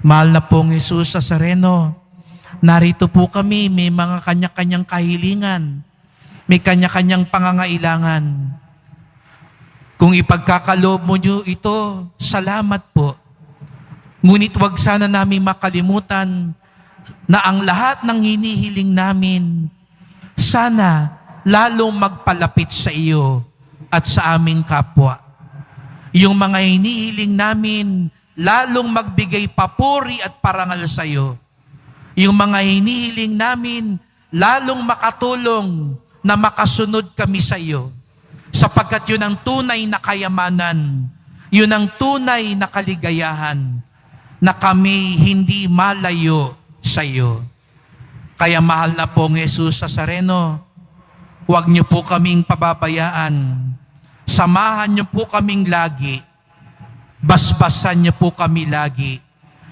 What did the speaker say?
Mahal na pong Jesus Nazareno, narito po kami, may mga kanya-kanyang kahilingan, may kanya-kanyang pangangailangan. Kung ipagkakaloob mo niyo ito, salamat po. Ngunit huwag sana namin makalimutan na ang lahat ng hinihiling namin, sana lalong magpalapit sa iyo at sa aming kapwa. Yung mga hinihiling namin, lalong magbigay papuri at parangal sa iyo. Yung mga hinihiling namin, lalong makatulong na makasunod kami sa iyo. Sapagkat yun ang tunay na kayamanan, yun ang tunay na kaligayahan, na kami hindi malayo sa iyo. Kaya mahal na pong Jesus Nazareno, huwag niyo po kaming pababayaan. Samahan niyo po kaming lagi. Basbasan niyo po kami lagi.